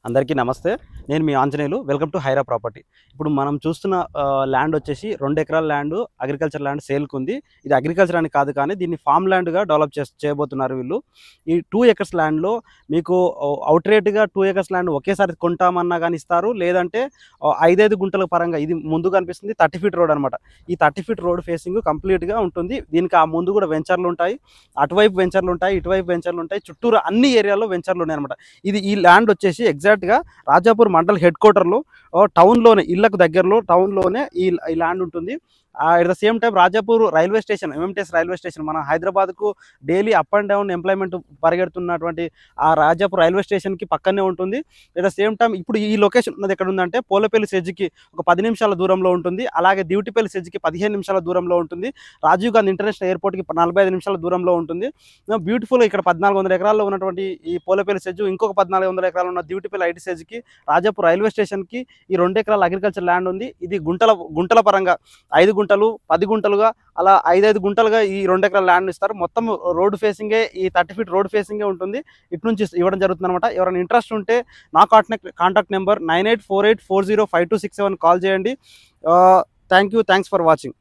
అందరికీ నమస్తే. నేను మీ Anjaneyulu. Welcome to Hyra property. ఇప్పుడు మనం చూస్తున్న ల్యాండ్ వచ్చేసి 2 ఎకరాల ల్యాండ్, అగ్రికల్చర్ ల్యాండ్ సేల్‌కి ఉంది. ఇది అగ్రికల్చర్ అని కాదు, కానీ దీన్ని ఫార్మ్ ల్యాండ్‌గా డెవలప్ చేయబోతున్నారు వీళ్ళు. ఈ 2 ఎకర్స్ ల్యాండ్‌లో మీకు అవుట్ రేట్‌గా 2 ఎకర్స్ ల్యాండ్ ఒకేసారి కొంటామన్నా గాని ఇస్తారు. లేదంటే 5 గుంటల పరంగా, ఇది ముందు కనిపిస్తుంది 30 ఫీట్ రోడ్ అనమాట. ఈ 30 ఫీట్ రోడ్ ఫేసింగ్ కంప్లీట్‌గా ఉంటుంది. దీనికి ఆ ముందు కూడా వెంచర్లు ఉంటాయి. అటువైపు వెంచర్లు ఉంటాయి, ఇటువైపు వెంచర్లు ఉంటాయి. చుట్టూరు అన్ని ఏరియాలో వెంచర్లు ఉన్నాయన్నమాట. ఈ ల్యాండ్ వచ్చేసి ఎగ్జాక్ట్‌గా రాజాపూర్ మండల్ హెడ్ క్వార్టర్లో టౌన్లోనే, ఇళ్లకు దగ్గరలో టౌన్లోనే ఈ ల్యాండ్ ఉంటుంది. At the same time Rajapur railway station, MMTS railway station, మన హైదరాబాద్కు daily up and down employment పరిగెడుతున్నటువంటి ఆ రాజాపూర్ రైల్వే స్టేషన్కి పక్కనే ఉంటుంది. ఎట్ ద సేమ్ టైం ఇప్పుడు ఈ లొకేషన్ ఉన్నది ఎక్కడ ఉందంటే పోలేపల్లి సెజ్కి ఒక 10 నిమిషాల దూరంలో ఉంటుంది. అలాగే దివిటిపల్లి సెజ్కి 15 నిమిషాల దూరంలో ఉంటుంది. రాజీవ్ గాంధీ ఇంటర్నేషనల్ ఎయిర్పోర్ట్కి 45 నిమిషాల దూరంలో ఉంటుంది. బ్యూటిఫుల్గా ఇక్కడ 1400 ఎకరాల్లో ఉన్నటువంటి ఈ పోలేపల్లి సెజ్, ఇంకొక 1400 ఎకరాలు ఉన్న దివిటిపల్లి ఐటీ సెజ్కి, రాజాపూర్ రైల్వే స్టేషన్కి ఈ 2 ఎకరాల అగ్రికల్చర్ ల్యాండ్ ఉంది. ఇది గుంటల పరంగా 5 గుంటలు, 10 గుంటలుగా, అలా 5 గుంటలుగా ఈ 2 ఎకరాల ల్యాండ్ ఇస్తారు. మొత్తం రోడ్ ఫేసింగే, ఈ 30 ఫీట్ రోడ్ ఫేసింగే ఉంటుంది. ఇటు నుంచి ఇవ్వడం జరుగుతుంది అనమాట. ఎవరైనా ఇంట్రెస్ట్ ఉంటే నా కాంటాక్ట్ నెంబర్ 9848405267 కాల్ చేయండి. Thanks for watching.